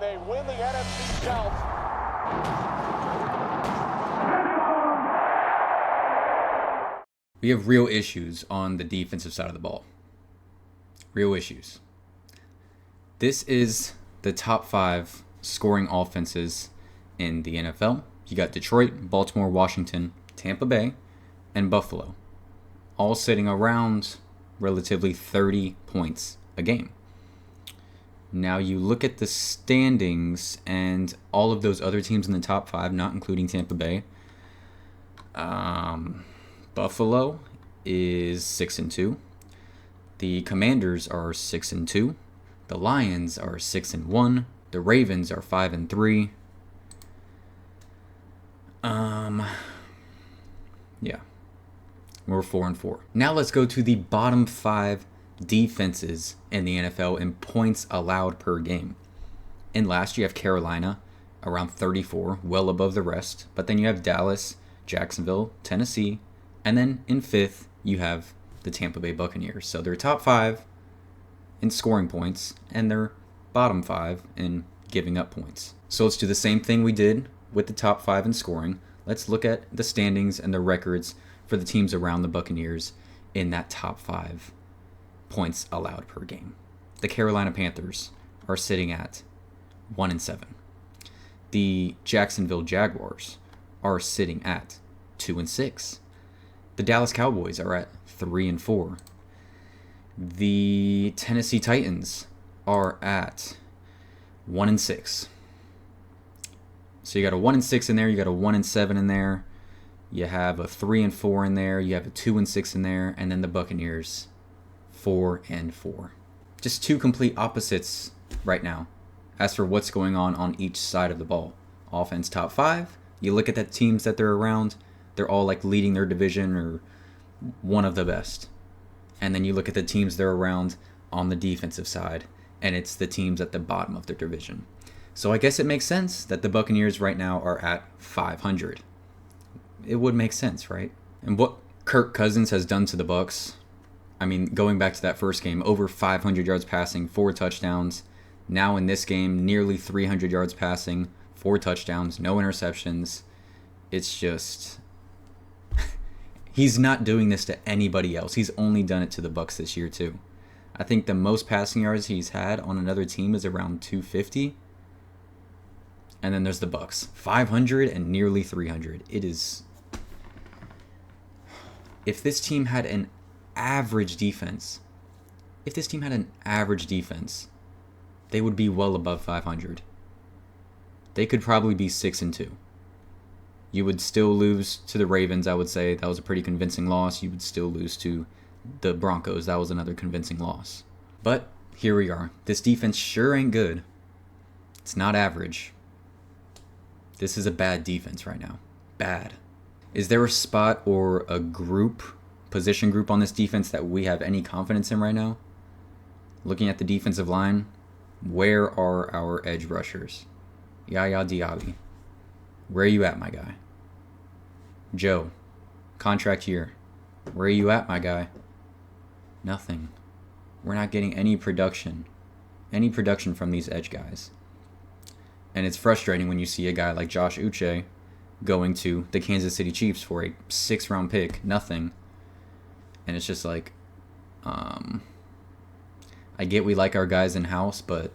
Bay win the NFC South. We have real issues on the defensive side of the ball. Real issues. This is the top 5 scoring offenses in the NFL. You got Detroit, Baltimore, Washington, Tampa Bay, and Buffalo, all sitting around relatively 30 points a game. Now you look at the standings and all of those other teams in the top 5, not including Tampa Bay. Buffalo is 6-2. The Commanders are 6-2. The Lions are 6-1. The Ravens are 5-3. Yeah. We're 4-4. Now let's go to the bottom 5 defenses in the NFL in points allowed per game. In last, you have Carolina around 34, well above the rest. But then you have Dallas, Jacksonville, Tennessee, and then in 5th, you have the Tampa Bay Buccaneers. So they're top 5 in scoring points, and they're bottom 5 in giving up points. So let's do the same thing we did with the top 5 in scoring. Let's look at the standings and the records for the teams around the Buccaneers in that top 5 points allowed per game. The Carolina Panthers are sitting at 1-7. The Jacksonville Jaguars are sitting at 2-6. The Dallas Cowboys are at 3-4. The Tennessee Titans are at 1-6. So you got a 1-6 in there, you got a 1-7 in there, you have a 3-4 in there, you have a 2-6 in there, and then the Buccaneers 4-4. Just two complete opposites right now as for what's going on each side of the ball. Offense top 5, you look at the teams that they're around, they're all like leading their division or one of the best. And then you look at the teams they're around on the defensive side, and it's the teams at the bottom of their division. So I guess it makes sense that the Buccaneers right now are at 500. It would make sense, right? And what Kirk Cousins has done to the Bucs, I mean, going back to that first game, over 500 yards passing, 4 touchdowns. Now in this game, nearly 300 yards passing, 4 touchdowns, no interceptions. It's just... He's not doing this to anybody else. He's only done it to the Bucs this year, too. I think the most passing yards he's had on another team is around 250. And then there's the Bucs, 500 and nearly 300. It is... If this team had an average defense, they would be well above 500. They could probably be 6-2. You would still lose to the Ravens, I would say. That was a pretty convincing loss. You would still lose to the Broncos. That was another convincing loss. But here we are. This defense sure ain't good. It's not average. This is a bad defense right now. Bad. Is there a spot or a position group on this defense that we have any confidence in right now? Looking at the defensive line, where are our edge rushers? Yaya Diaby. Where are you at, my guy? Joe. Contract year. Where are you at, my guy? Nothing. We're not getting any production. Any production from these edge guys. And it's frustrating when you see a guy like Josh Uche going to the Kansas City Chiefs for a 6th-round pick, nothing. And it's just like, I get we like our guys in-house, but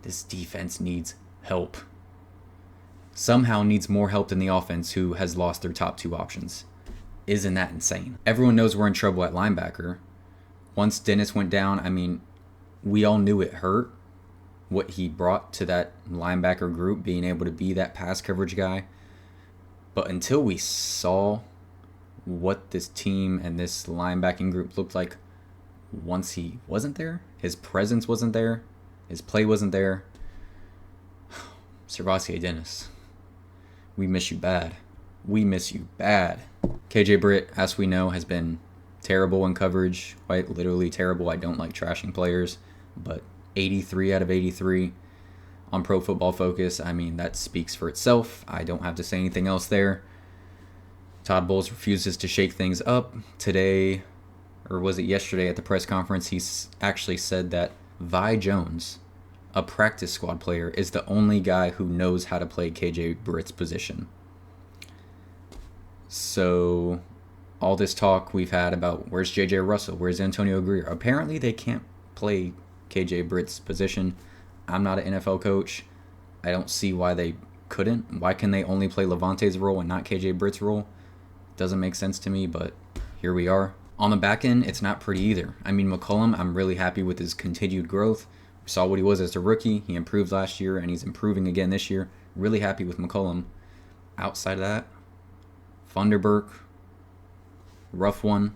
this defense needs help. Somehow needs more help than the offense, who has lost their top 2 options. Isn't that insane? Everyone knows we're in trouble at linebacker. Once Dennis went down, I mean, we all knew it hurt. What he brought to that linebacker group, being able to be that pass coverage guy. But until we saw what this team and this linebacking group looked like once he wasn't there, his presence wasn't there, his play wasn't there. Servassier Dennis, we miss you bad. We miss you bad. KJ Britt, as we know, has been terrible in coverage. Quite literally terrible. I don't like trashing players, but 83 out of 83 on Pro Football Focus. I mean, that speaks for itself. I don't have to say anything else there. Todd Bowles refuses to shake things up. Today, or was it yesterday at the press conference, he actually said that Vi Jones, a practice squad player, is the only guy who knows how to play KJ Britt's position. So all this talk we've had about where's JJ Russell, where's Antonio Greer, apparently they can't play KJ Britt's position. I'm not an NFL coach. I don't see why they couldn't. Why can they only play Levante's role and not KJ Britt's role? Doesn't make sense to me, but here we are. On the back end, it's not pretty either. I mean, McCollum, I'm really happy with his continued growth. We saw what he was as a rookie. He improved last year, and he's improving again this year. Really happy with McCollum. Outside of that, Funderburk, rough one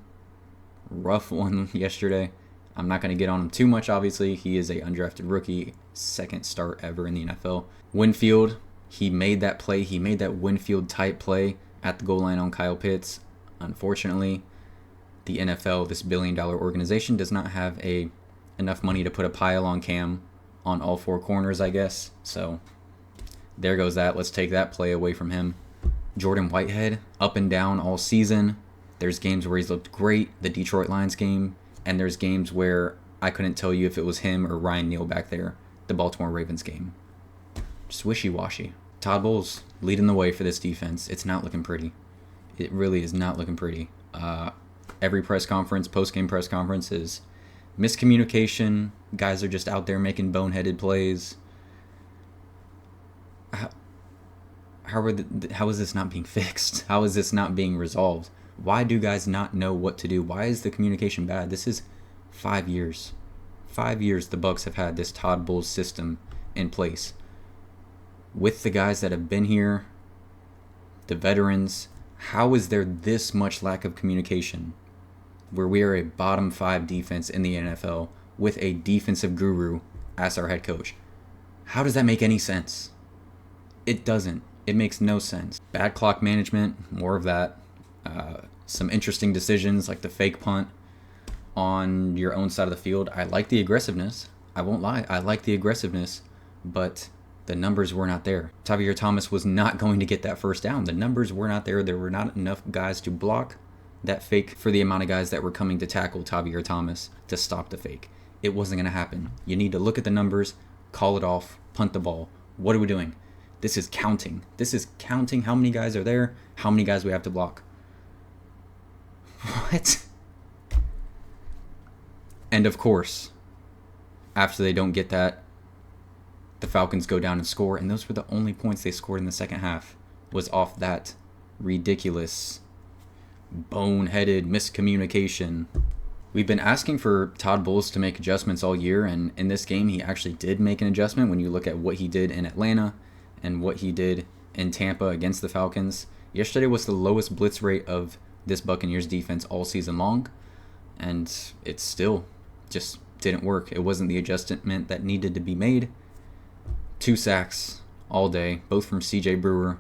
yesterday. I'm not going to get on him too much, obviously. He is a undrafted rookie, second start ever in the NFL. Winfield, he made that play. He made that Winfield-type play at the goal line on Kyle Pitts. Unfortunately, the NFL, this billion-dollar organization, does not have enough money to put a pile on Cam on all four corners, I guess. So there goes that. Let's take that play away from him. Jordan Whitehead, up and down all season. There's games where he's looked great, the Detroit Lions game, and there's games where I couldn't tell you if it was him or Ryan Neal back there, the Baltimore Ravens game. Just wishy-washy. Todd Bowles leading the way for this defense. It's not looking pretty. It really is not looking pretty. Every press conference, post-game press conference is miscommunication. Guys are just out there making boneheaded plays. How is this not being fixed? How is this not being resolved? Why do guys not know what to do? Why is the communication bad? This is 5 years. 5 years the Bucs have had this Todd Bowles system in place. With the guys that have been here, the veterans, how is there this much lack of communication where we are a bottom 5 defense in the NFL with a defensive guru as our head coach? How does that make any sense? It doesn't. It makes no sense. Bad clock management, more of that. Some interesting decisions like the fake punt on your own side of the field. I like the aggressiveness. I won't lie. I like the aggressiveness, but the numbers were not there. Tavierre Thomas was not going to get that first down. The numbers were not there. There were not enough guys to block that fake for the amount of guys that were coming to tackle Tavierre Thomas to stop the fake. It wasn't going to happen. You need to look at the numbers, call it off, punt the ball. What are we doing? This is counting. This is counting how many guys are there, how many guys we have to block. What? And of course, after they don't get that, the Falcons go down and score, and those were the only points they scored in the second half, was off that ridiculous, boneheaded miscommunication. We've been asking for Todd Bowles to make adjustments all year, and in this game he actually did make an adjustment when you look at what he did in Atlanta and what he did in Tampa against the Falcons. Yesterday was the lowest blitz rate of this Buccaneers defense all season long, and it still just didn't work. It wasn't the adjustment that needed to be made. 2 sacks all day, both from CJ Brewer.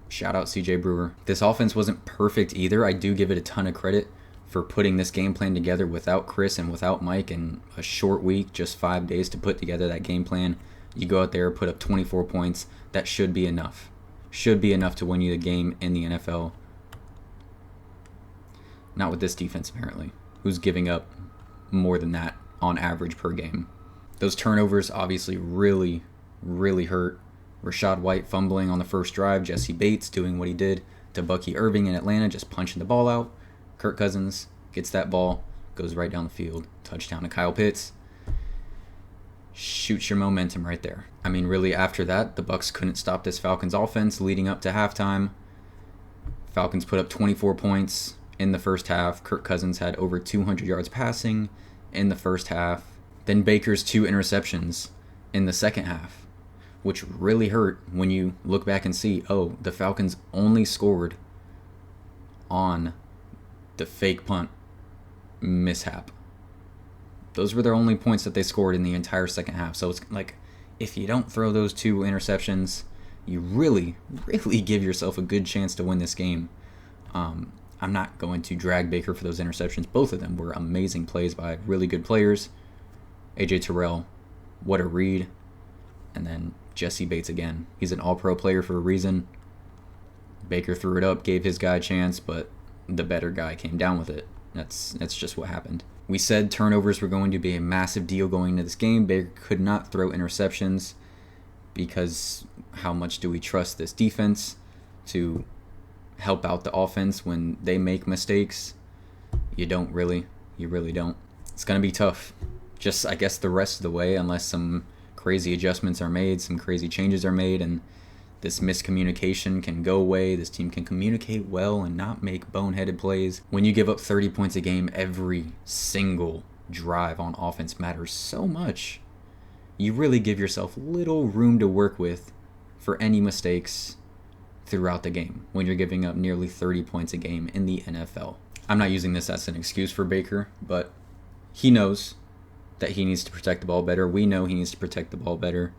Shout out CJ Brewer. This offense wasn't perfect either. I do give it a ton of credit for putting this game plan together without Chris and without Mike in a short week, just 5 days to put together that game plan. You go out there, put up 24 points. That should be enough. Should be enough to win you the game in the NFL. Not with this defense, apparently, who's giving up more than that on average per game. Those turnovers obviously really hurt. Rashad White fumbling on the first drive. Jesse Bates doing what he did to Bucky Irving in Atlanta, just punching the ball out. Kirk Cousins gets that ball, goes right down the field. Touchdown to Kyle Pitts. Shoots your momentum right there. I mean, really, after that, the Bucs couldn't stop this Falcons offense leading up to halftime. Falcons put up 24 points in the first half. Kirk Cousins had over 200 yards passing in the first half. Then Baker's 2 interceptions in the second half, which really hurt when you look back and see, oh, the Falcons only scored on the fake punt mishap. Those were their only points that they scored in the entire second half. So it's like, if you don't throw those 2 interceptions, you really give yourself a good chance to win this game. I'm not going to drag Baker for those interceptions. Both of them were amazing plays by really good players. AJ Terrell, what a read. And then Jesse Bates again. He's an all-pro player for a reason. Baker threw it up, gave his guy a chance, but the better guy came down with it. That's just what happened. We said turnovers were going to be a massive deal going into this game. Baker could not throw interceptions because how much do we trust this defense to help out the offense when they make mistakes? You don't really. You really don't. It's going to be tough. Just, I guess, the rest of the way, unless some crazy adjustments are made, some crazy changes are made, and this miscommunication can go away. This team can communicate well and not make boneheaded plays. When you give up 30 points a game, every single drive on offense matters so much. You really give yourself little room to work with for any mistakes throughout the game when you're giving up nearly 30 points a game in the NFL. I'm not using this as an excuse for Baker, but he knows that he needs to protect the ball better. We know he needs to protect the ball better.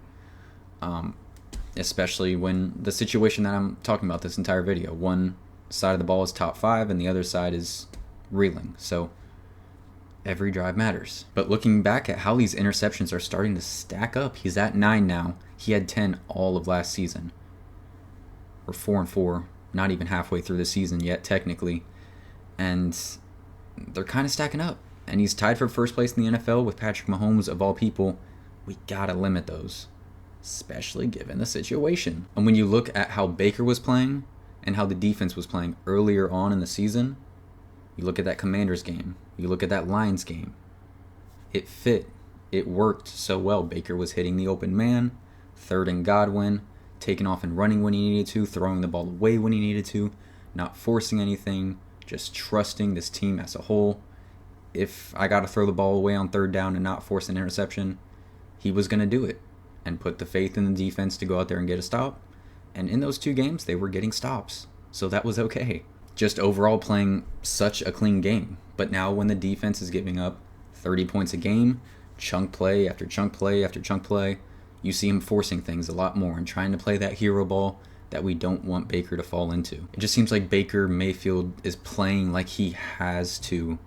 Especially when the situation that I'm talking about this entire video. One side of the ball is top 5 and the other side is reeling. So every drive matters. But looking back at how these interceptions are starting to stack up, he's at 9 now. He had 10 all of last season. We're 4-4, not even halfway through the season yet, technically. And they're kind of stacking up. And he's tied for first place in the NFL with Patrick Mahomes, of all people. We gotta limit those, especially given the situation. And when you look at how Baker was playing and how the defense was playing earlier on in the season, you look at that Commanders game, you look at that Lions game, it fit. It worked so well. Baker was hitting the open man, 3rd and Godwin, taking off and running when he needed to, throwing the ball away when he needed to, not forcing anything, just trusting this team as a whole. If I got to throw the ball away on 3rd down and not force an interception, he was going to do it and put the faith in the defense to go out there and get a stop. And in those 2 games, they were getting stops. So that was okay. Just overall playing such a clean game. But now when the defense is giving up 30 points a game, chunk play after chunk play after chunk play, you see him forcing things a lot more and trying to play that hero ball that we don't want Baker to fall into. It just seems like Baker Mayfield is playing like he has to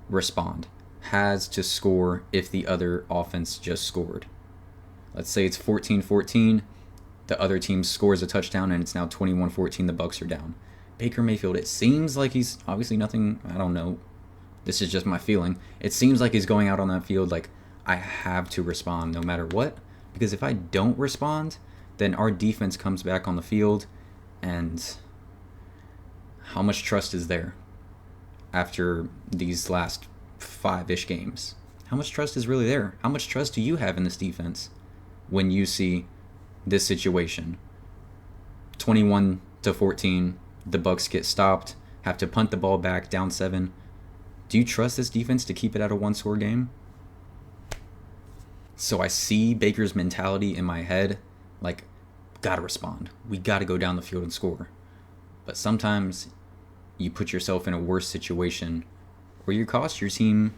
respond, has to score if the other offense just scored. Let's say it's 14-14, the other team scores a touchdown and it's now 21-14, the Bucs are down. Baker Mayfield, it seems like he's obviously nothing, I don't know, this is just my feeling. It seems like he's going out on that field like, I have to respond no matter what, because if I don't respond, then our defense comes back on the field, and how much trust is there after these last 5-ish games? How much trust is really there? How much trust do you have in this defense when you see this situation? 21-14, the Bucs get stopped, have to punt the ball back, down 7. Do you trust this defense to keep it at a 1-score game? So I see Baker's mentality in my head, like, gotta respond. We gotta go down the field and score. But sometimes you put yourself in a worse situation where you cost your team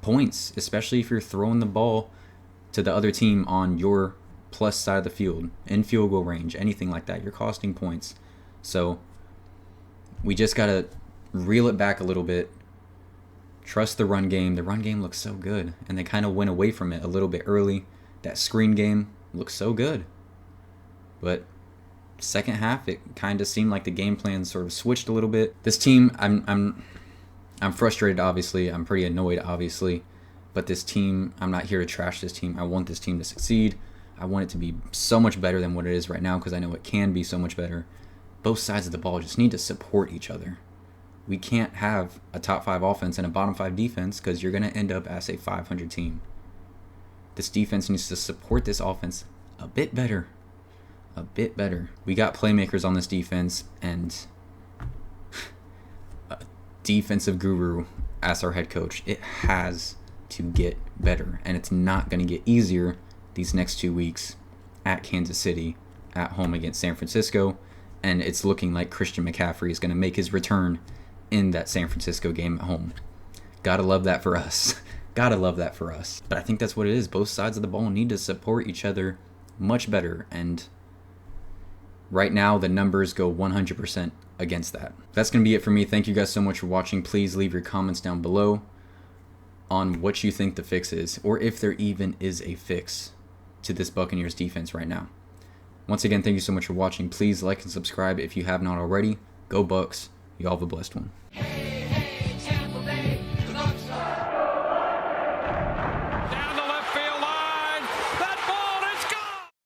points, especially if you're throwing the ball to the other team on your plus side of the field, in field goal range, anything like that. You're costing points. So we just gotta reel it back a little bit. Trust the run game. The run game looks so good, and they kind of went away from it a little bit early. That screen game looks so good. But second half, it kind of seemed like the game plan sort of switched a little bit. This team, I'm frustrated, obviously. I'm pretty annoyed, obviously. But this team, I'm not here to trash this team. I want this team to succeed. I want it to be so much better than what it is right now, because I know it can be so much better. Both sides of the ball just need to support each other. We can't have a top 5 offense and a bottom 5 defense, because you're going to end up as a 500 team. This defense needs to support this offense a bit better. A bit better. We got playmakers on this defense, and a defensive guru as our head coach. It has to get better, and it's not going to get easier these next 2 weeks at Kansas City, at home against San Francisco, and it's looking like Christian McCaffrey is going to make his return in that San Francisco game at home. Gotta love that for us. Gotta love that for us. But I think that's what it is. Both sides of the ball need to support each other much better, and right now the numbers go 100% against that. That's going to be it for me. Thank you guys so much for watching. Please leave your comments down below on what you think the fix is, or if there even is a fix to this Buccaneers defense right now. Once again, thank you so much for watching. Please like and subscribe if you have not already. Go Bucs. You all have a blessed one.